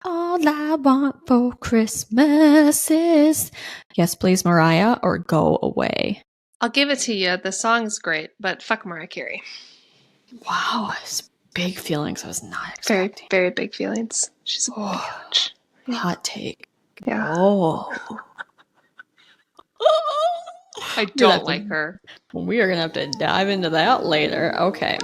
All I want for Christmas is... Yes, please, Mariah, or go away. I'll give it to you. The song's great, but fuck Mariah Carey. Wow, it's big feelings I was not expecting. Very, very big feelings. She's a bitch. Hot take. Yeah. Oh. I don't like her. We are going to have to dive into that later. Okay.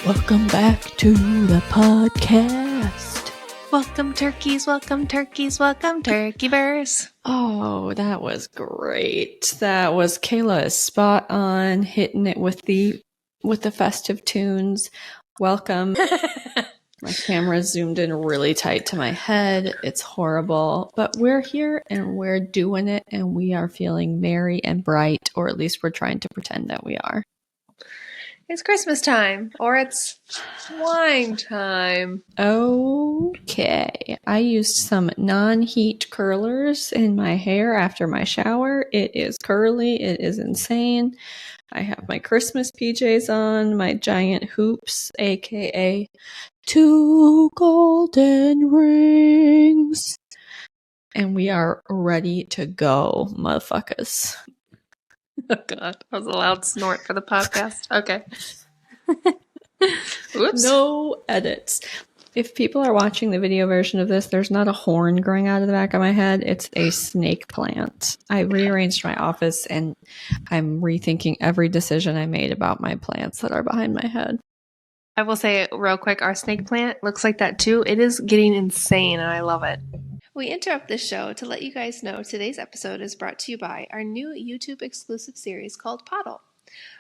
Welcome back to the podcast. Welcome turkeys, welcome turkeys, welcome turkeyverse. Oh, that was great. That was Kayla spot on, hitting it with the festive tunes. Welcome. My camera zoomed in really tight to my head. It's horrible, but we're here and we're doing it and we are feeling merry and bright, or at least we're trying to pretend that we are. It's Christmas time, or it's wine time. Okay. I used some non-heat curlers in my hair after my shower. It is curly. It is insane. I have my Christmas PJs on, my giant hoops, aka 2 golden rings. And we are ready to go, motherfuckers. Oh god, that was a loud snort for the podcast. Okay. Oops. No edits. If people are watching the video version of this, there's not a horn growing out of the back of my head. It's a snake plant. I rearranged my office and I'm rethinking every decision I made about my plants that are behind my head. I will say real quick, our snake plant looks like that too. It is getting insane and I love it. We interrupt this show to let you guys know today's episode is brought to you by our new YouTube exclusive series called Poddle.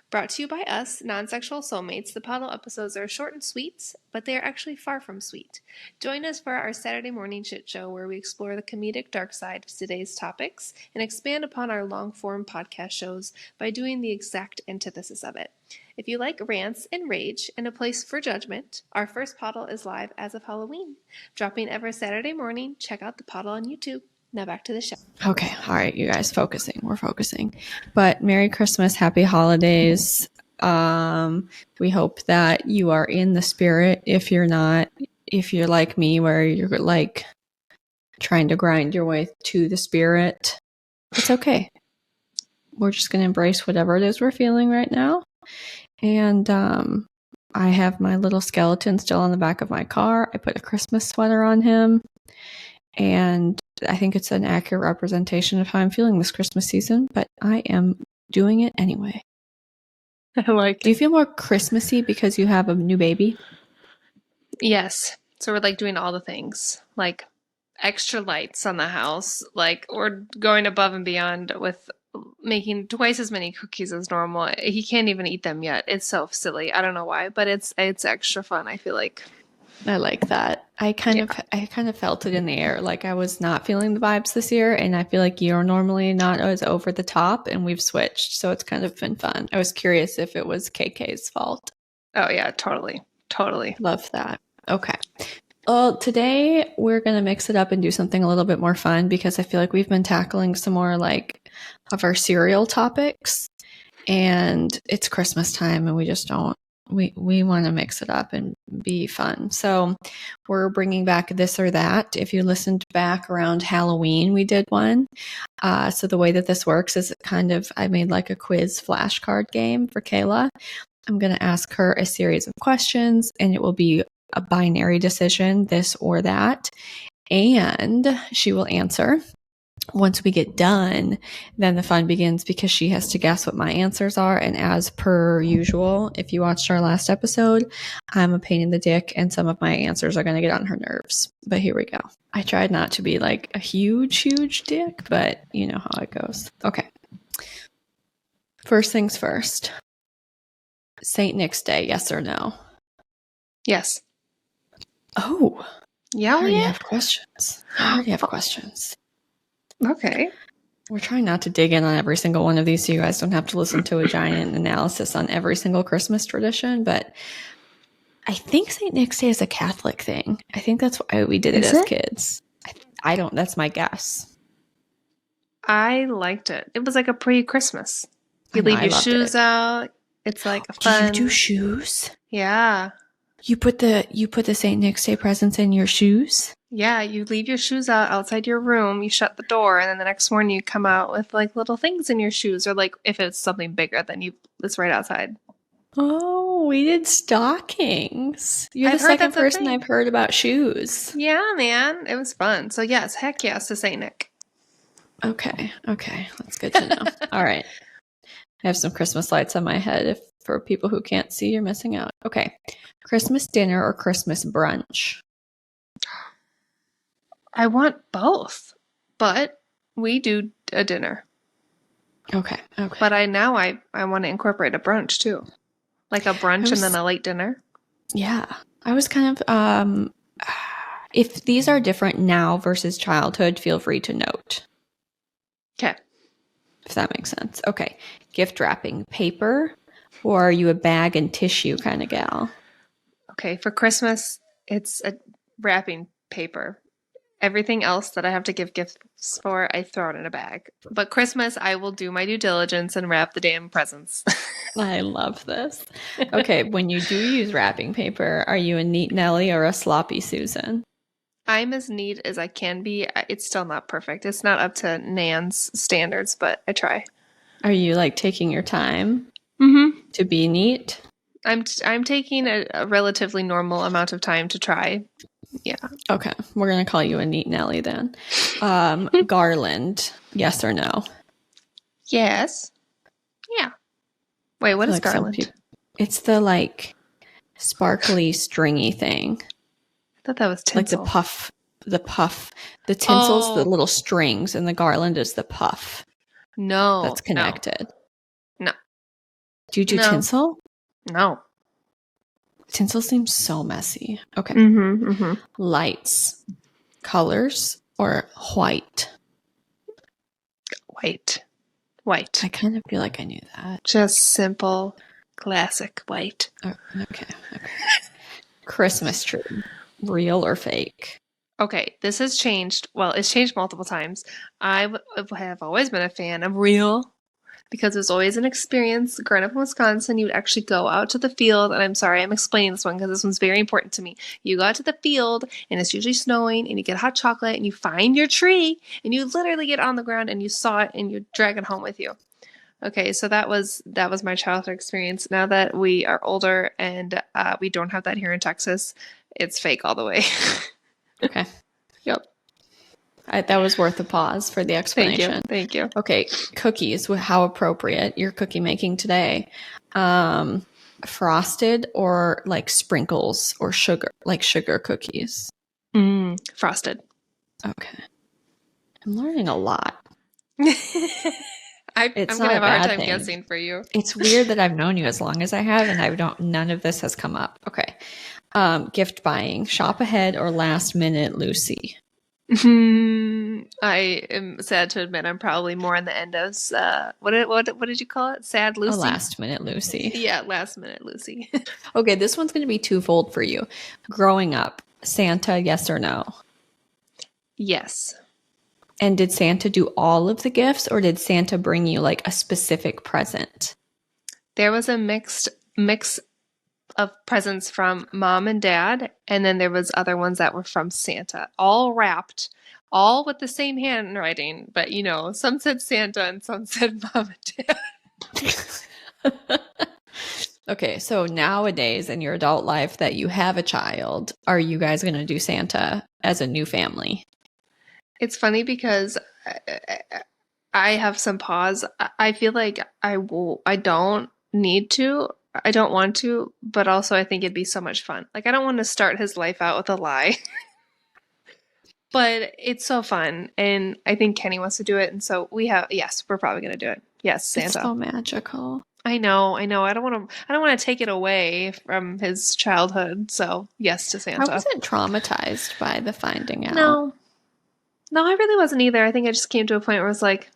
Brought to you by us, Nonsexual Soulmates, the Poddle episodes are short and sweet, but they are actually far from sweet. Join us for our Saturday morning shit show where we explore the comedic dark side of today's topics and expand upon our long-form podcast shows by doing the exact antithesis of it. If you like rants and rage and a place for judgment, our first Poddle is live as of Halloween. Dropping every Saturday morning, check out the Poddle on YouTube. Now back to the show. Okay, all right, you guys, We're focusing. But Merry Christmas, Happy Holidays. We hope that you are in the spirit. If you're not, if you're like me, where you're like trying to grind your way to the spirit, it's okay. We're just going to embrace whatever it is we're feeling right now. And I have my little skeleton still on the back of my car. I put a Christmas sweater on him. And I think it's an accurate representation of how I'm feeling this Christmas season, but I am doing it anyway. I like it. Do you feel more Christmassy because you have a new baby? Yes. So we're like doing all the things, like extra lights on the house, like we're going above and beyond with making twice as many cookies as normal. He can't even eat them yet. It's so silly. I don't know why, but it's extra fun, I feel like. I like that. I kind of felt it in the air. Like I was not feeling the vibes this year, and I feel like you're normally not as over the top, and we've switched, so it's kind of been fun. I was curious if it was KK's fault. Oh yeah, totally. Love that. Okay. Well, today we're gonna mix it up and do something a little bit more fun because I feel like we've been tackling some more like of our cereal topics, and it's Christmas time, and we just don't. We want to mix it up and be fun. So we're bringing back this or that. If you listened back around Halloween, we did one. So the way that this works is I made like a quiz flashcard game for Kayla. I'm going to ask her a series of questions and it will be a binary decision, this or that. And she will answer. Once we get done, then the fun begins because she has to guess what my answers are. And as per usual, if you watched our last episode, I'm a pain in the dick and some of my answers are going to get on her nerves. But here we go. I tried not to be like a huge dick, but you know how it goes. Okay. First things first. St. Nick's Day, yes or no? Yes. Oh. Yeah. I already have questions. Okay. We're trying not to dig in on every single one of these so you guys don't have to listen to a giant analysis on every single Christmas tradition, but I think St. Nick's Day is a Catholic thing. I think that's why we did it as kids. That's my guess. I liked it. It was like a pre-Christmas. You I know, leave I your loved shoes it. out. It's like a Do you fun. do shoes? Yeah. You put the St. Nick's Day presents in your shoes? Yeah, you leave your shoes out outside your room, you shut the door, and then the next morning you come out with like little things in your shoes, or like if it's something bigger, then it's right outside. Oh, we did stockings. You're I've the heard second that's a person thing. I've heard about shoes. Yeah, man. It was fun. So yes, heck yes to St. Nick. Okay. That's good to know. All right. I have some Christmas lights on my head. If for people who can't see, you're missing out. Okay. Christmas dinner or Christmas brunch? I want both, but we do a dinner. Okay. But I want to incorporate a brunch too. Like a brunch and then a late dinner. Yeah. I was kind of if these are different now versus childhood, feel free to note. Okay. If that makes sense. Okay. Gift wrapping, paper, or are you a bag and tissue kind of gal? Okay, for Christmas, it's a wrapping paper. Everything else that I have to give gifts for, I throw it in a bag. But Christmas, I will do my due diligence and wrap the damn presents. I love this. Okay, when you do use wrapping paper, are you a neat Nelly or a sloppy Susan? I'm as neat as I can be. It's still not perfect. It's not up to Nan's standards, but I try. Are you like taking your time to be neat? I'm taking a relatively normal amount of time to try. Yeah. Okay, we're gonna call you a neat Nelly then. Garland, yes or no? Yes. Yeah. Wait, what is like garland? It's the like sparkly stringy thing. I thought that was tinsel. Like the puff. The tinsel's the little strings, and the garland is the puff. No. That's connected. No. Do you do tinsel? No. Tinsel seems so messy. Okay. Lights, colors, or white? White. I kind of feel like I knew that. Just simple, classic white. Oh, okay. Christmas tree, real or fake? Okay, this has changed. Well, it's changed multiple times. I have always been a fan of real because it was always an experience. Growing up in Wisconsin, you would actually go out to the field, and I'm sorry I'm explaining this one because this one's very important to me. You go out to the field, and it's usually snowing, and you get hot chocolate, and you find your tree, and you literally get on the ground, and you saw it, and you drag it home with you. Okay, so that was my childhood experience. Now that we are older and we don't have that here in Texas, it's fake all the way. Okay. Yep. That was worth a pause for the explanation. Thank you. Okay, cookies. How appropriate your cookie making today. Frosted or like sprinkles or sugar, like sugar cookies? Frosted. Okay. I'm learning a lot. I'm going to have a hard time guessing for you. It's weird that I've known you as long as I have, and none of this has come up. Okay. Gift buying, shop ahead or last minute Lucy? I am sad to admit I'm probably more on the end of what did you call it? Sad Lucy? Last minute Lucy. Yeah, last minute Lucy. Okay, this one's going to be twofold for you. Growing up, Santa, yes or no? Yes. And did Santa do all of the gifts, or did Santa bring you like a specific present? There was a mix of presents from mom and dad, and then there was other ones that were from Santa, all wrapped, all with the same handwriting, but some said Santa and some said mom and dad. Okay, so nowadays in your adult life that you have a child, are you guys going to do Santa as a new family? It's funny because I have some pause. I feel like I don't need to. I don't want to, but also I think it'd be so much fun. Like, I don't want to start his life out with a lie. But it's so fun, and I think Kenny wants to do it, and so we're probably going to do it. Yes, Santa. It's so magical. I know. I don't want to take it away from his childhood. So yes to Santa. I wasn't traumatized by the finding out. No, I really wasn't either. I think I just came to a point where I was like,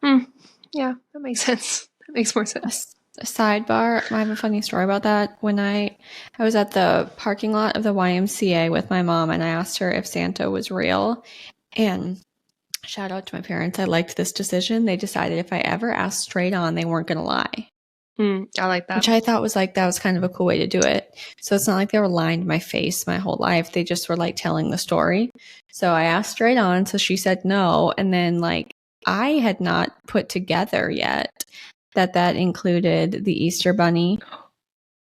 yeah, that makes sense. That makes more sense. A sidebar, I have a funny story about that. When I was at the parking lot of the YMCA with my mom, and I asked her if Santa was real, And shout out to my parents. I liked this decision. They decided if I ever asked straight on, they weren't going to lie. I like that. Which I thought was like, that was kind of a cool way to do it. So it's not like they were lying to my face my whole life. They just were like telling the story. So I asked straight on. So she said no. And then like I had not put together yet that included the Easter Bunny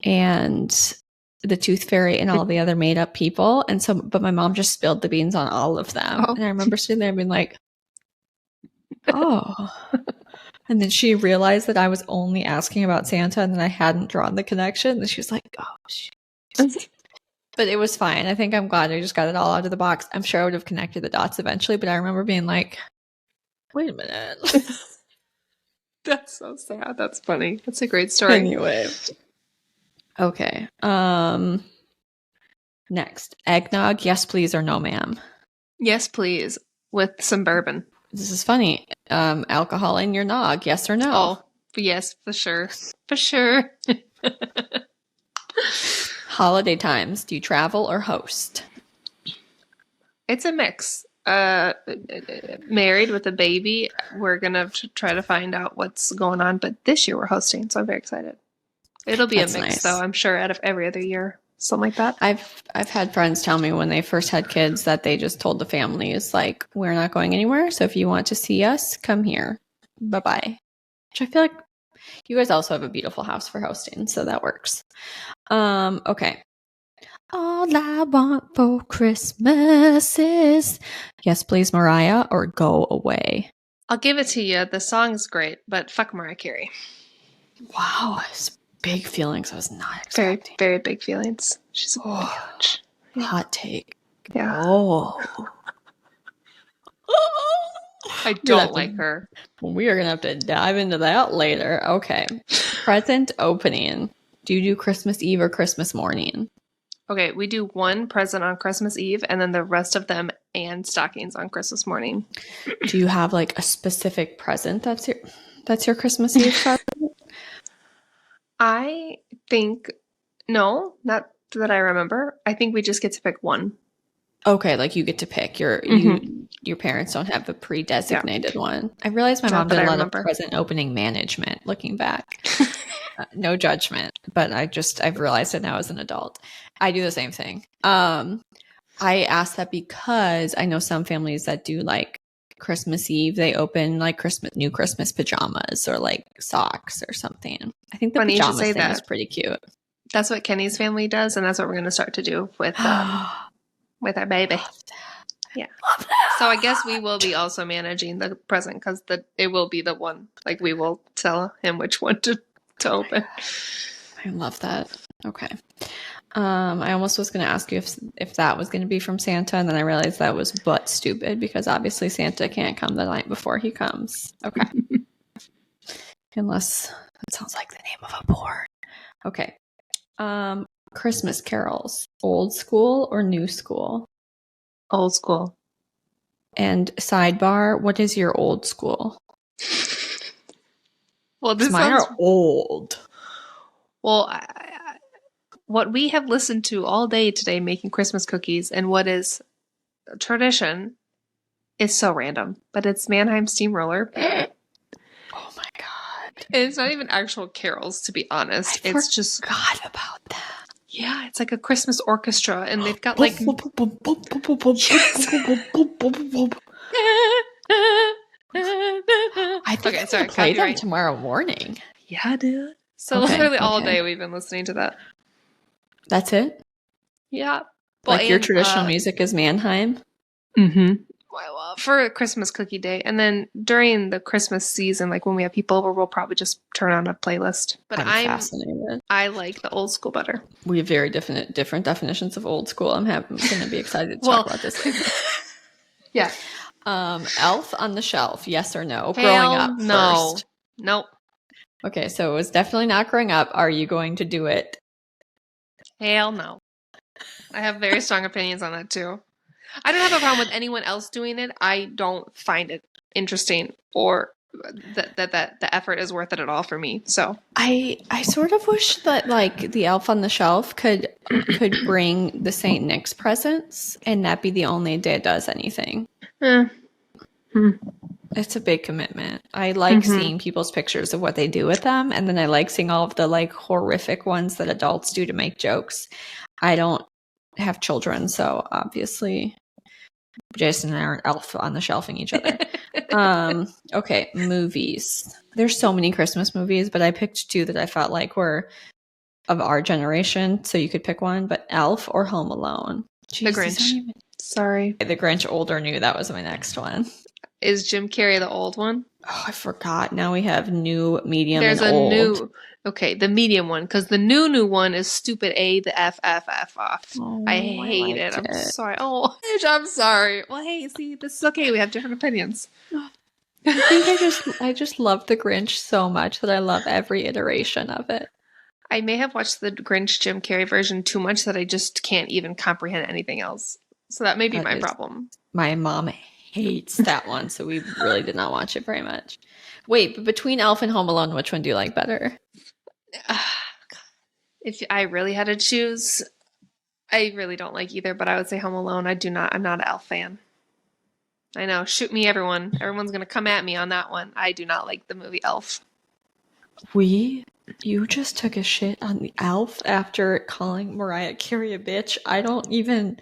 and the Tooth Fairy and all the other made up people. And so, but my mom just spilled the beans on all of them. And I remember sitting there and being like, oh. And then she realized that I was only asking about Santa and then I hadn't drawn the connection. And she was like, oh, shit. But it was fine. I think I'm glad I just got it all out of the box. I'm sure I would have connected the dots eventually, but I remember being like, wait a minute. That's so sad. That's funny. That's a great story. Anyway. Okay. Next. Eggnog, yes, please, or no, ma'am. Yes, please. With some bourbon. This is funny. Alcohol in your nog, yes or no? Oh, yes, for sure. For sure. Holiday times, do you travel or host? It's a mix. Married with a baby, we're going to try to find out what's going on. But this year we're hosting, so I'm very excited. It'll be That's a mix, nice. Though, I'm sure, out of every other year. Something like that. I've had friends tell me when they first had kids that they just told the families, like, we're not going anywhere. So if you want to see us, come here. Bye-bye. Which I feel like you guys also have a beautiful house for hosting, so that works. Okay. All I want for Christmas is yes, please, Mariah, or go away. I'll give it to you. The song's great, but fuck Mariah Carey. Wow. Big feelings I was not expecting. Very, very big feelings. She's a bitch. Hot take. Yeah. Oh. I don't like her. We are going to have to dive into that later. Okay. Present opening. Do you do Christmas Eve or Christmas morning? Okay, we do one present on Christmas Eve and then the rest of them and stockings on Christmas morning. Do you have like a specific present that's your Christmas Eve present? I think, no, not that I remember. I think we just get to pick one. Okay, like you get to pick. Your parents don't have a pre-designated one. I realized my mom did a lot of present opening management looking back. No judgment, but I've realized it now as an adult. I do the same thing. I asked that because I know some families that do like Christmas Eve, they open like new Christmas pajamas or like socks or something. I think the pajamas thing is pretty cute. That's what Kenny's family does, and that's what we're going to start to do with our baby. Yeah. So I guess we will be also managing the present because it will be the one. Like we will tell him which one to open. I love that. Okay. I almost was going to ask you if that was going to be from Santa, and then I realized that was but stupid because obviously Santa can't come the night before he comes. Okay. Unless it sounds like the name of a porn. Okay. Christmas carols, old school or new school? Old school. And sidebar, what is your old school? Well, mine are old. Well, what we have listened to all day today making Christmas cookies and what is a tradition is so random, but it's Mannheim Steamroller. Oh my God. And it's not even actual carols, to be honest. I forgot about that. Yeah, it's like a Christmas orchestra, and they've got like... I think I'm going to play them tomorrow morning. Yeah, dude. So literally all day we've been listening to that. That's it? Yeah. Like your traditional music is Mannheim? Mm-hmm. Well, for Christmas cookie day. And then during the Christmas season, like when we have people over, we'll probably just turn on a playlist. But I'm fascinated. I like the old school better. We have very different definitions of old school. I'm going to be excited to talk about this later. Yeah. Elf on the Shelf, yes or no? Growing up first. Nope. Okay, so it was definitely not growing up. Are you going to do it? Hell no. I have very strong opinions on that too. I don't have a problem with anyone else doing it. I don't find it interesting or that the effort is worth it at all for me. So I sort of wish that like the Elf on the Shelf could bring the Saint Nick's presents and that be the only day it does anything. It's a big commitment. I like seeing people's pictures of what they do with them, and then I like seeing all of the like horrific ones that adults do to make jokes. I don't have children, so obviously Jason and I aren't elf on the shelving each other. Okay, movies. There's so many Christmas movies, but I picked two that I felt like were of our generation, so you could pick one, but Elf or Home Alone. The Grinch. Sorry. The Grinch, old or new, that was my next one. Is Jim Carrey the old one? Oh, I forgot. Now we have new, medium, There's and old. New... Okay, the medium one, because the new one is stupid A, the F off. Oh, I hate it. I'm sorry. Oh, I'm sorry. Well, hey, see, this is okay. We have different opinions. I think I just love the Grinch so much that I love every iteration of it. I may have watched the Grinch Jim Carrey version too much that I just can't even comprehend anything else. So that may be my problem. My mom hates that one, so we really did not watch it very much. Wait, but between Elf and Home Alone, which one do you like better? If I really had to choose, I really don't like either, but I would say Home Alone. I'm not an Elf fan. I know. Shoot me, everyone. Everyone's going to come at me on that one. I do not like the movie Elf. You just took a shit on the Elf after calling Mariah Carey a bitch. I don't even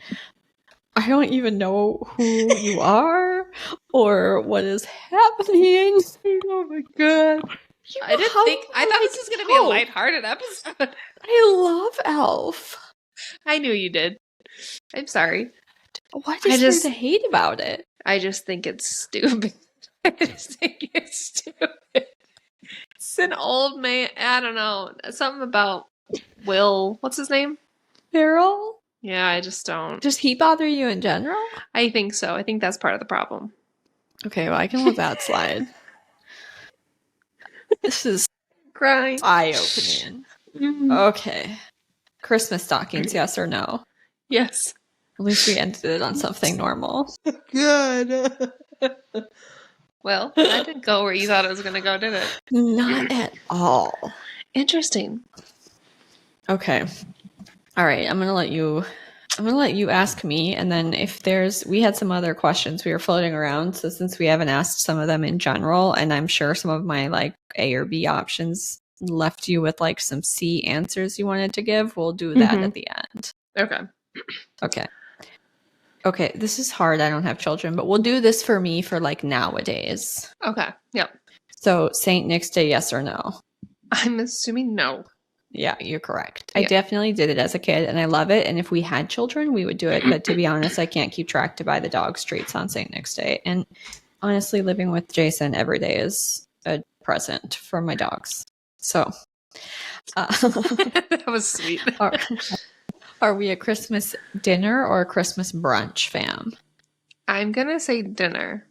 know who you are or what is happening. Oh my god. I thought this was going to be a lighthearted episode. I love Elf. I knew you did. I'm sorry. What is there to hate about it? I just think it's stupid. It's an old man. I don't know. Something about Will. What's his name? Ferrell? Yeah, I just don't. Does he bother you in general? I think so. I think that's part of the problem. Okay, well, I can let that slide. This is crying. Eye-opening. Okay. Christmas stockings, yes or no? Yes. At least we ended it on something normal. Good. Well, that didn't go where you thought it was going to go, did it? Not at all. Interesting. Okay. All right. I'm going to let you ask me. And then we had some other questions we were floating around. So since we haven't asked some of them in general, and I'm sure some of my like A or B options left you with like some C answers you wanted to give, we'll do that at the end. Okay, this is hard. I don't have children, but we'll do this for me for like nowadays. Okay, yep. So St. Nick's Day, yes or no? I'm assuming no. Yeah, you're correct. Yeah. I definitely did it as a kid, and I love it. And if we had children, we would do it. But to be honest, I can't keep track to buy the dog's treats on St. Nick's Day. And honestly, living with Jason every day is a present for my dogs. So that was sweet. Are we a Christmas dinner or a Christmas brunch fam? I'm going to say dinner.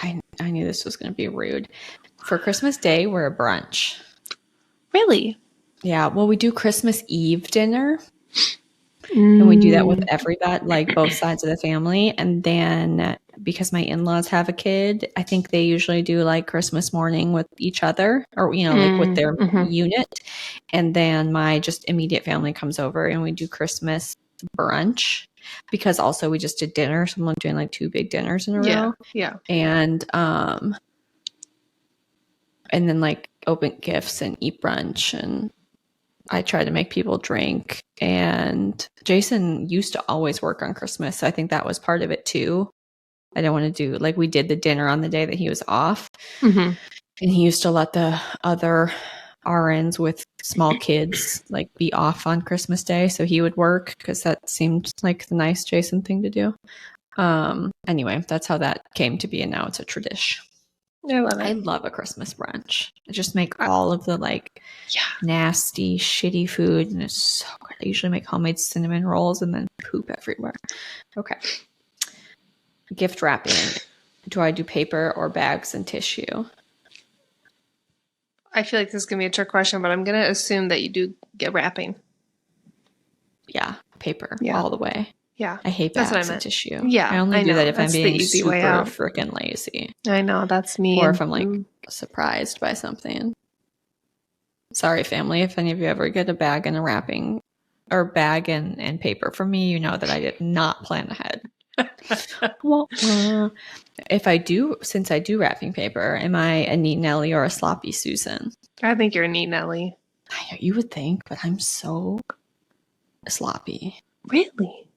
I knew this was going to be rude. For Christmas Day, we're a brunch. Really? Yeah. Well, we do Christmas Eve dinner. And we do that with everybody, like both sides of the family. And then because my in-laws have a kid, I think they usually do like Christmas morning with each other or, like with their unit. And then my just immediate family comes over and we do Christmas brunch because also we just did dinner. So I'm doing like 2 big dinners in a row. Yeah. And then like open gifts and eat brunch, and I try to make people drink. And Jason used to always work on Christmas, so I think that was part of it too. I don't want to do like we did the dinner on the day that he was off, and he used to let the other RNs with small kids like be off on Christmas Day, so he would work because that seemed like the nice Jason thing to do. Anyway, that's how that came to be, and now it's a tradition. I love it. I love a Christmas brunch. I just make all of the like nasty, shitty food, and it's so good. I usually make homemade cinnamon rolls and then poop everywhere. Okay. Gift wrapping. Do I do paper or bags and tissue? I feel like this is going to be a trick question, but I'm going to assume that you do get wrapping. Yeah, paper all the way. Yeah. I hate bags and tissue. Yeah. I only do that if I'm being super freaking lazy. I know, that's me. Or if I'm like surprised by something. Sorry, family, if any of you ever get a bag and a wrapping or bag and paper from me, you know that I did not plan ahead. Well, since I do wrapping paper, am I a neat Nelly or a sloppy Susan? I think you're a neat Nelly. You would think, but I'm so sloppy. Really?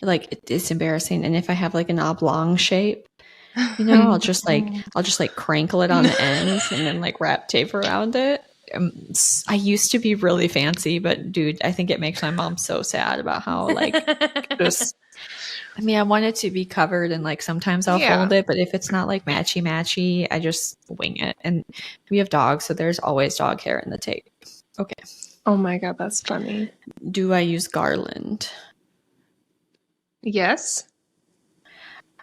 Like it's embarrassing. And if I have like an oblong shape, I'll just like crinkle it on the ends and then like wrap tape around it. I used to be really fancy, but dude, I think it makes my mom so sad about how like just. I mean, I want it to be covered and like sometimes I'll fold it, but if it's not like matchy, I just wing it. And we have dogs, so there's always dog hair in the tape. Okay. Oh my God, that's funny. Do I use garland? Yes.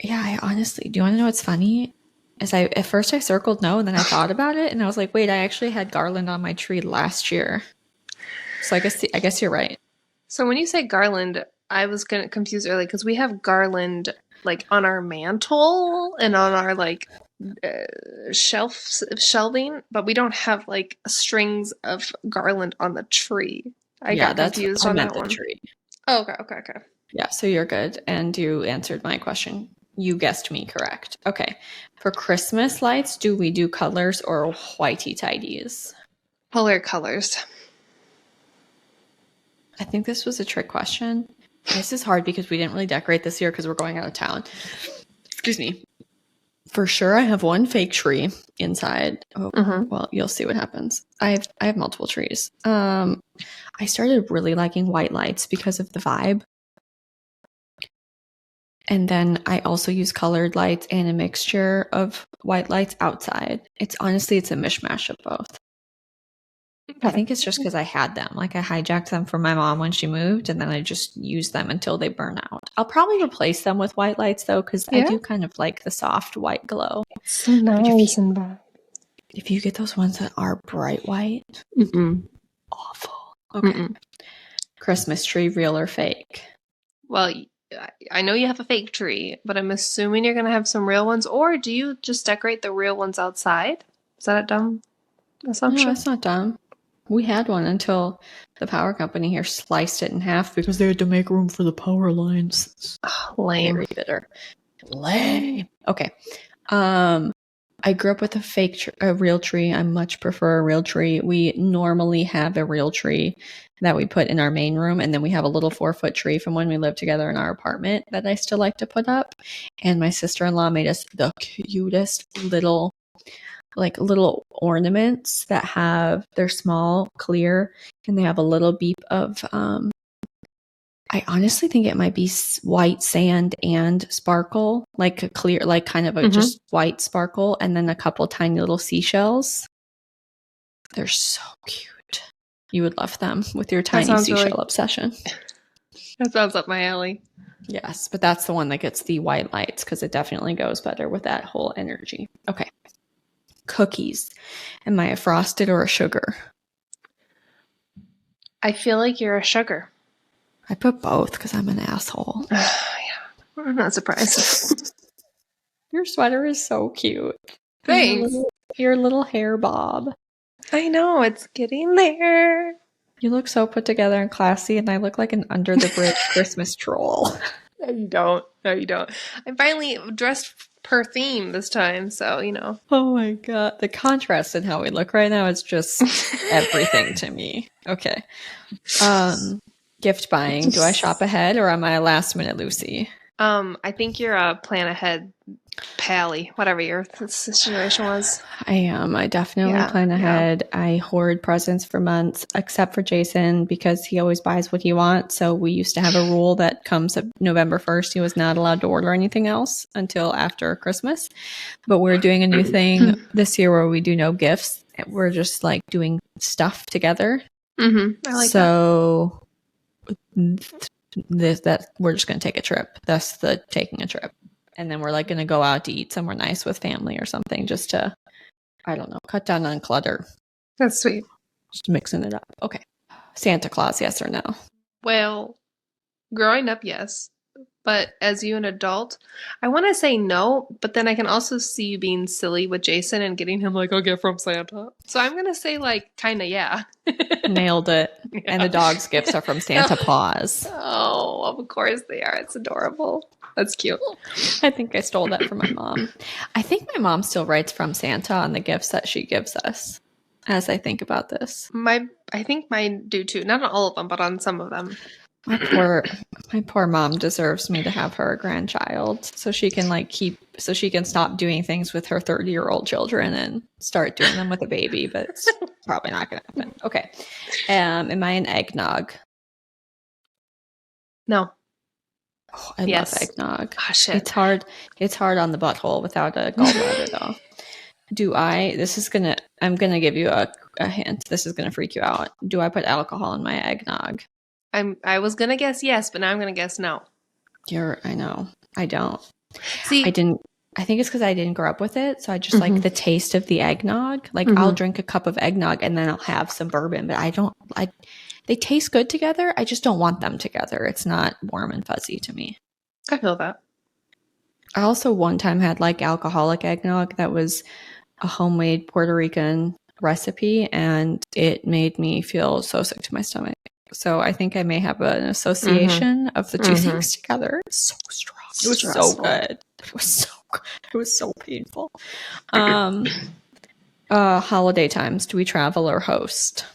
Yeah, I honestly, do you want to know what's funny? At first I circled no, and then I thought about it and I was like, wait, I actually had garland on my tree last year. So I guess you're right. So when you say garland, I was gonna confuse early because we have garland like on our mantle and on our like shelving, but we don't have like strings of garland on the tree. I got confused on that one. Tree. Oh, okay. Yeah, so you're good, and you answered my question. You guessed me correct. Okay. For Christmas lights, do we do colors or whitey-tidies? Colors. I think this was a trick question. This is hard because we didn't really decorate this year because we're going out of town. Excuse me. For sure, I have one fake tree inside. Oh, well, you'll see what happens. I have multiple trees. I started really liking white lights because of the vibe. And then I also use colored lights and a mixture of white lights outside. It's a mishmash of both. I think it's just because I had them. Like I hijacked them from my mom when she moved, and then I just use them until they burn out. I'll probably replace them with white lights though, because I do kind of like the soft white glow. It's so nice and bad. If you get those ones that are bright white, awful. Okay. Christmas tree, real or fake? Well, I know you have a fake tree, but I'm assuming you're going to have some real ones, or do you just decorate the real ones outside? Is that a dumb assumption? No, that's not dumb. We had one until the power company here sliced it in half because they had to make room for the power lines. Lame. Very bitter. Lame. Okay. I grew up with a real tree. I much prefer a real tree. We normally have a real tree that we put in our main room, and then we have a little 4-foot tree from when we lived together in our apartment that I still like to put up. And my sister-in-law made us the cutest little ornaments that they're small, clear, and they have a little beep of I honestly think it might be white sand and sparkle, like a clear, like kind of a just white sparkle, and then a couple tiny little seashells. They're so cute. You would love them with your tiny seashell obsession. That sounds up my alley. Yes, but that's the one that gets the white lights because it definitely goes better with that whole energy. Okay. Cookies. Am I a frosted or a sugar? I feel like you're a sugar. I put both because I'm an asshole. Yeah, I'm not surprised. Your sweater is so cute. Thanks. Your little hair bob. I know, it's getting there. You look so put together and classy, and I look like an under-the-bridge Christmas troll. No, you don't. I'm finally dressed per theme this time, so, Oh my God. The contrast in how we look right now is just everything to me. Okay. Gift buying. Do I shop ahead or am I a last minute Lucy? I think you're a plan ahead pally, whatever your situation was. I am. I definitely plan ahead. Yeah. I hoard presents for months, except for Jason because he always buys what he wants. So we used to have a rule that comes November 1st, he was not allowed to order anything else until after Christmas. But we're doing a new thing this year where we do no gifts. We're just like doing stuff together. I like that. That we're just going to take a trip. That's the taking a trip. And then we're like going to go out to eat somewhere nice with family or something just to, I don't know, cut down on clutter. That's sweet. Just mixing it up. Okay. Santa Claus, yes or no? Well, growing up, yes. But as you an adult, I want to say no, but then I can also see you being silly with Jason and getting him like, I'll get from Santa. So I'm going to say like, kind of, yeah. Nailed it. Yeah. And the dog's gifts are from Santa Claus. Oh, of course they are. It's adorable. That's cute. I think I stole that from my mom. I think my mom still writes from Santa on the gifts that she gives us as I think about this. I think mine do too. Not on all of them, but on some of them. My poor mom deserves me to have her a grandchild so she can stop doing things with her 30-year-old children and start doing them with a baby, but it's probably not going to happen. Okay. Am I an eggnog? No. Oh, I love eggnog. Oh, shit. It's hard on the butthole without a gallbladder though. I'm gonna give you a hint. This is gonna freak you out. Do I put alcohol in my eggnog? I was gonna guess yes, but now I'm gonna guess no. I know. I don't. See, I didn't. I think it's because I didn't grow up with it, so I just like the taste of the eggnog. Like I'll drink a cup of eggnog and then I'll have some bourbon, but I don't like. They taste good together. I just don't want them together. It's not warm and fuzzy to me. I feel that. I also one time had like alcoholic eggnog that was a homemade Puerto Rican recipe, and it made me feel so sick to my stomach. So I think I may have an association of the two things together. It's so strong. It was so good. It was so painful. Holiday times. Do we travel or host?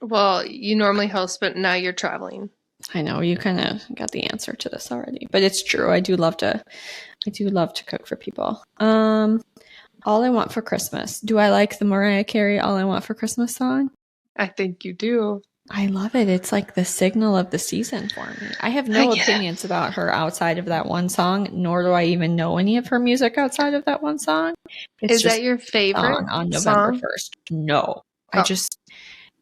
Well, you normally host, but now you're traveling. I know you kind of got the answer to this already, but it's true. I do love to cook for people. All I Want for Christmas. Do I like the Mariah Carey All I Want for Christmas song? I think you do. I love it. It's like the signal of the season for me. I have no opinions about her outside of that one song, nor do I even know any of her music outside of that one song. Is that your favorite on November 1st? No. I just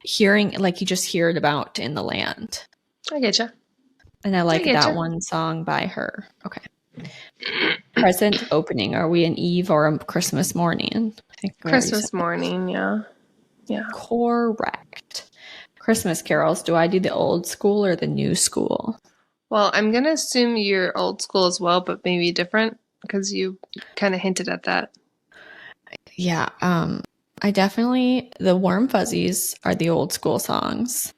hearing, like you just hear it about in the land. I get you. And I like that one song by her. Okay. Present opening. Are we an Eve or a Christmas morning? I think Christmas morning, yeah. Yeah. Correct. Christmas carols. Do I do the old school or the new school? Well, I'm going to assume you're old school as well, but maybe different because you kind of hinted at that. Yeah. I definitely, the Warm Fuzzies are the old school songs.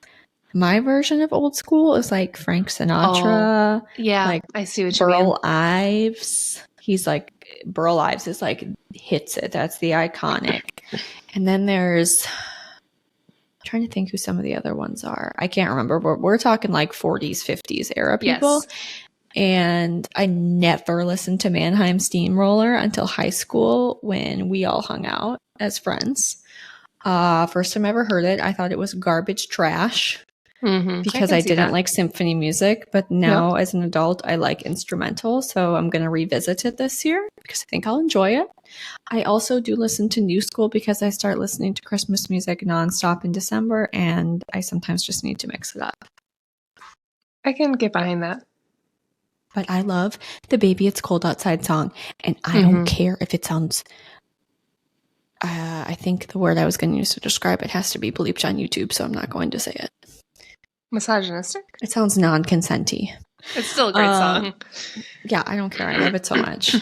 My version of old school is like Frank Sinatra. Oh, yeah, like I see what you mean. Burl Ives. Burl Ives is like hits it. That's the iconic. And then there's, I'm trying to think who some of the other ones are. I can't remember, but we're talking like 40s, 50s era people. Yes. And I never listened to Mannheim Steamroller until high school when we all hung out as friends. First time I ever heard it, I thought it was garbage trash. Because I didn't like symphony music, but now as an adult, I like instrumental. So I'm going to revisit it this year because I think I'll enjoy it. I also do listen to new school because I start listening to Christmas music nonstop in December, and I sometimes just need to mix it up. I can get behind that. But I love the Baby It's Cold Outside song, and I don't care if it sounds... I think the word I was going to use to describe it has to be bleeped on YouTube, so I'm not going to say it. Misogynistic? It sounds non-consenty. It's still a great song. Yeah, I don't care. I love it so much.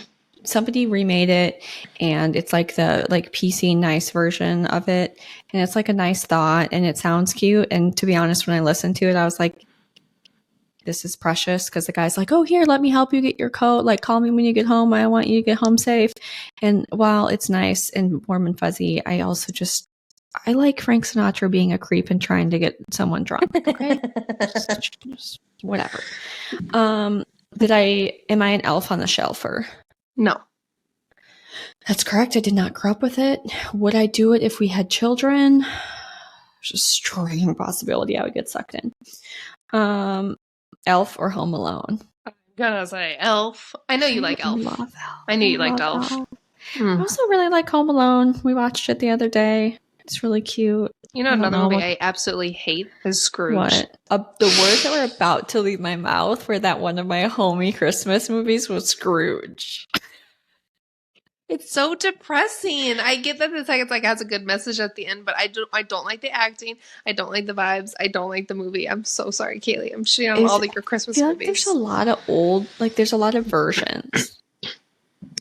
Somebody remade it, and it's like the PC nice version of it, and it's like a nice thought, and it sounds cute. And to be honest, when I listened to it, I was like, this is precious, because the guy's like, oh, here, let me help you get your coat. Like, call me when you get home. I want you to get home safe. And while it's nice and warm and fuzzy, I also I like Frank Sinatra being a creep and trying to get someone drunk. Okay, just whatever. Am I an elf on the shelfer? No. That's correct. I did not grow up with it. Would I do it if we had children? There's a strong possibility I would get sucked in. Elf or Home Alone? I'm gonna say Elf. I know you like Elf. Love Elf. I knew you liked Elf. I also really like Home Alone. We watched it the other day. It's really cute. You know, another movie I absolutely hate is Scrooge. What? The words that were about to leave my mouth were that one of my homey Christmas movies was Scrooge. It's so depressing. I get that it's like has a good message at the end, but I don't like the acting. I don't like the vibes. I don't like the movie. I'm so sorry, Kaylee. I'm shitting on all your Christmas movies. Like there's a lot of there's a lot of versions.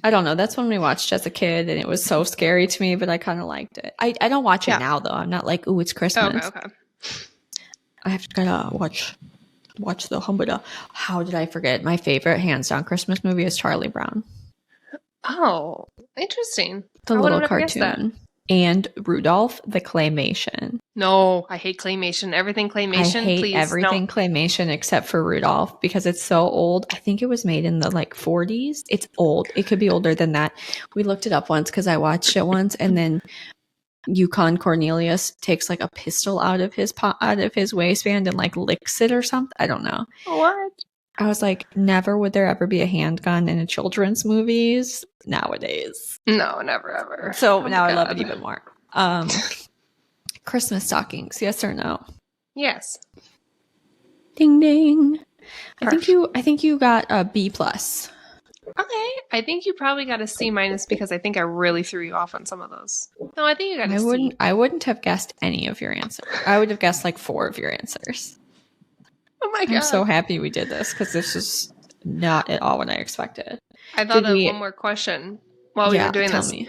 I don't know. That's when we watched as a kid, and it was so scary to me, but I kind of liked it. I don't watch it now, though. I'm not like, ooh, it's Christmas. Okay. I have to gotta watch watch the Humbuda. How did I forget? My favorite hands down Christmas movie is Charlie Brown. Oh, interesting. The I would have little never guessed that. cartoon. And Rudolph the claymation. No, I hate claymation. Everything claymation, I hate please. everything claymation except for Rudolph because it's so old. I think it was made in the like 40s. It's old. It could be older than that. We looked it up once because I watched it once, and then Yukon Cornelius takes like a pistol out of his waistband and like licks it or something. I don't know. What? I was like, never would there ever be a handgun in a children's movies nowadays. No, never ever. So now I love it even more. Christmas stockings, yes or no? Yes. Ding ding. I think you got a B plus. Okay. I think you probably got a C minus because I think I really threw you off on some of those. No, I think you got a C. I wouldn't have guessed any of your answers. I would have guessed like 4 of your answers. Oh my God. I'm so happy we did this because this is not at all what I expected. I thought of one more question while we were doing this. Me.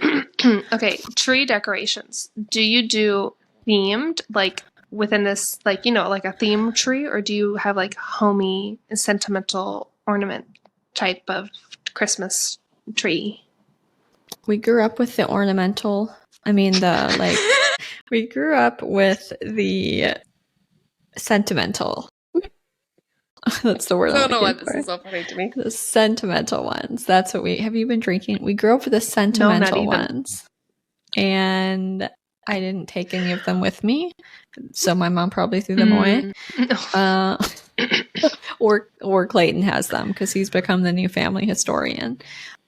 Okay, tree decorations. Do you do themed, like within this, like, you know, like a theme tree, or do you have like homey, sentimental ornament type of Christmas tree? We grew up with the ornamental. I mean, we grew up with the sentimental. That's the word. I don't know why this is so funny to me. The sentimental ones. That's what have you been drinking? We grew up with the sentimental ones. And I didn't take any of them with me. So my mom probably threw them away. No. Or Clayton has them because he's become the new family historian.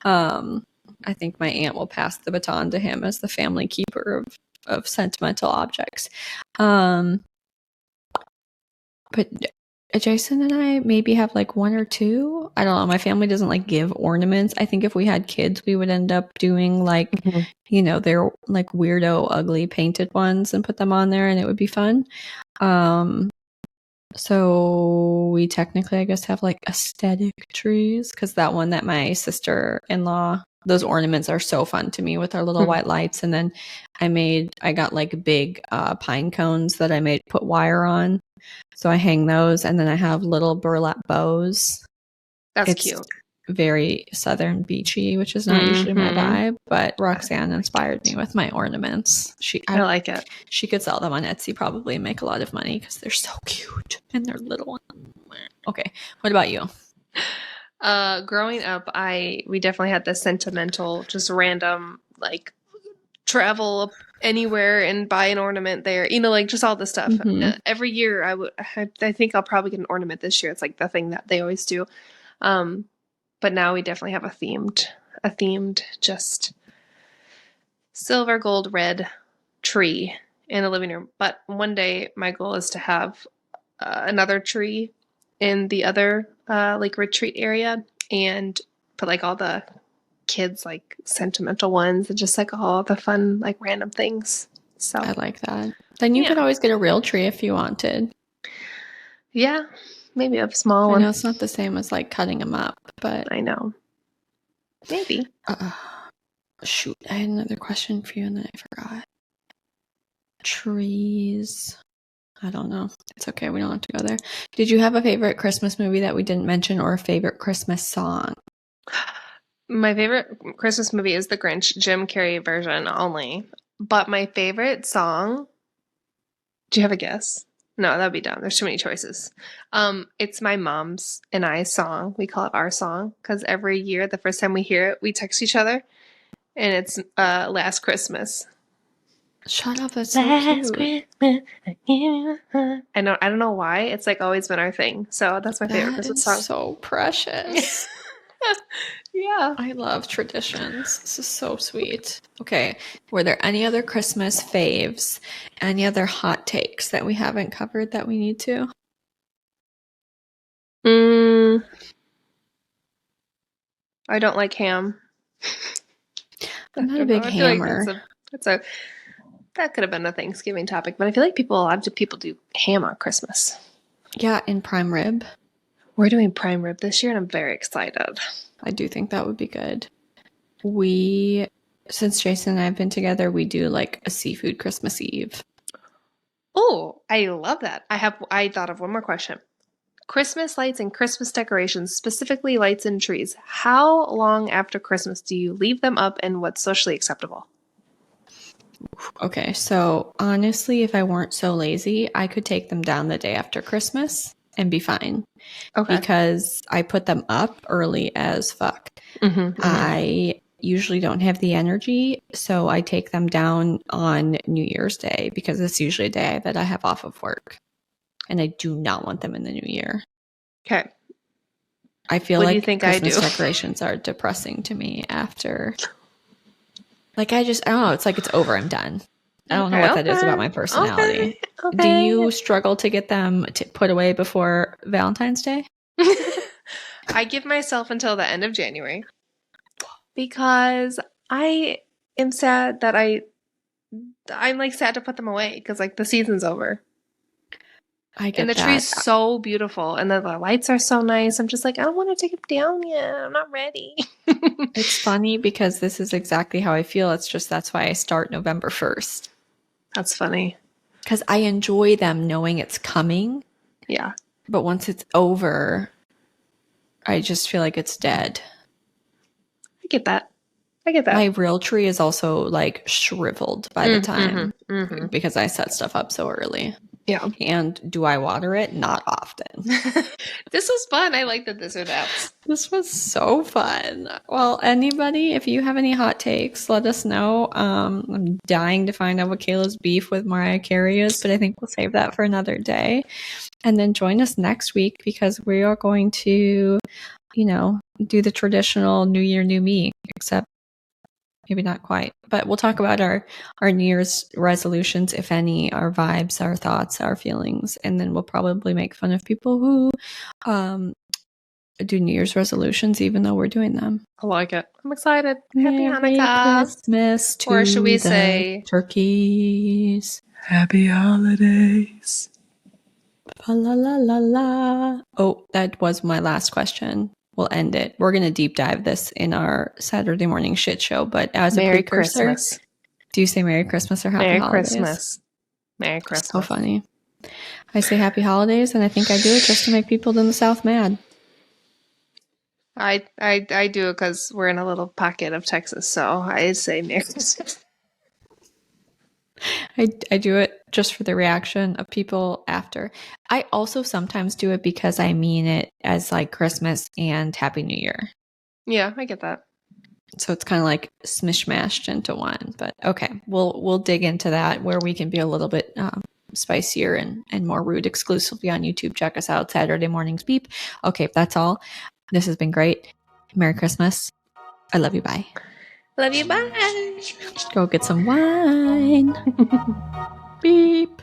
I think my aunt will pass the baton to him as the family keeper of sentimental objects. But Jason and I maybe have like 1 or 2. I don't know. My family doesn't like give ornaments. I think if we had kids, we would end up doing like, you know, they're like weirdo, ugly painted ones and put them on there, and it would be fun. So we technically, I guess, have like aesthetic trees because that one that my sister-in-law, those ornaments are so fun to me with our little white lights. And then I got like big pine cones that I put wire on. So I hang those, and then I have little burlap bows. It's cute. Very southern beachy, which is not usually my vibe, but Roxanne inspired me with my ornaments. I like it. She could sell them on Etsy probably and make a lot of money because they're so cute and they're little. Okay, what about you? Growing up, we definitely had the sentimental, just random, like travel anywhere and buy an ornament there, you know, like just all this stuff. Every year I think I'll probably get an ornament this year. It's like the thing that they always do. But now we definitely have a themed just silver, gold, red tree in the living room. But one day my goal is to have another tree in the other like retreat area and put like all the kids like sentimental ones and just like all the fun like random things. So I like that. Then you could always get a real tree if you wanted. Yeah, maybe a small one. I know it's not the same as like cutting them up, but I know. Maybe. Shoot, I had another question for you and then I forgot. Trees. I don't know. It's okay. We don't have to go there. Did you have a favorite Christmas movie that we didn't mention or a favorite Christmas song? My favorite Christmas movie is The Grinch, Jim Carrey version only. But my favorite song, do you have a guess? No, that'd be dumb. There's too many choices. It's my mom's and I song. We call it our song because every year, the first time we hear it, we text each other, and it's Last Christmas. Shut up! That's so cute. Christmas, I don't know why. It's like always been our thing. So that's my favorite Christmas song. So precious. Yeah. I love traditions. This is so sweet. Okay. Were there any other Christmas faves? Any other hot takes that we haven't covered that we need to? I don't like ham. I'm not a big hammer. Like that could have been a Thanksgiving topic, but I feel like a lot of people do ham on Christmas. Yeah, in prime rib. We're doing prime rib this year, and I'm very excited. I do think that would be good. Since Jason and I have been together, we do like a seafood Christmas Eve. Oh, I love that. I thought of one more question. Christmas lights and Christmas decorations, specifically lights and trees. How long after Christmas do you leave them up, and what's socially acceptable? Okay, so honestly, if I weren't so lazy, I could take them down the day after Christmas and be fine. Okay. Because I put them up early as fuck. Mm-hmm. I usually don't have the energy, so I take them down on New Year's Day because it's usually a day that I have off of work. And I do not want them in the new year. Okay. I feel What do like you think Christmas I do? decorations are depressing to me after. Like, I don't know. It's like it's over. I'm done. I don't know what that is about my personality. Okay. Do you struggle to get them put away before Valentine's Day? I give myself until the end of January because I am sad that I'm like sad to put them away because like the season's over. I get and the that. tree's so beautiful and the lights are so nice. I'm just like, I don't want to take it down yet. I'm not ready. It's funny because this is exactly how I feel. It's just that's why I start November 1st. That's funny. Because I enjoy them knowing it's coming. Yeah. But once it's over, I just feel like it's dead. I get that. My real tree is also like shriveled by the time because I set stuff up so early. Yeah. And do I water it? Not often. This was fun. I like the this or that. This was so fun. Well, anybody, if you have any hot takes, let us know. I'm dying to find out what Kayla's beef with Mariah Carey is, but I think we'll save that for another day. And then join us next week because we are going to, do the traditional New Year, New Me, except maybe not quite. But we'll talk about our New Year's resolutions, if any, our vibes, our thoughts, our feelings. And then we'll probably make fun of people who do New Year's resolutions, even though we're doing them. I like it. I'm excited. Happy Hanukkah. Christmas to or should we say turkeys. Happy holidays. La la la la. Oh, that was my last question. We'll end it. We're going to deep dive this in our Saturday morning shit show. But as a precursor, Christmas. Do you say Merry Christmas or Happy Holidays? Merry Christmas. So funny. I say Happy Holidays, and I think I do it just to make people in the South mad. I do it because we're in a little pocket of Texas, so I say Merry Christmas. I do it just for the reaction of people after. I also sometimes do it because I mean it as like Christmas and Happy New Year. Yeah, I get that. So it's kind of like smishmashed into one. But okay, we'll dig into that where we can be a little bit spicier and more rude exclusively on YouTube. Check us out, Saturday Mornings Beep. Okay, that's all. This has been great. Merry Christmas. I love you. Bye. Love you. Bye. Go get some wine. Beep.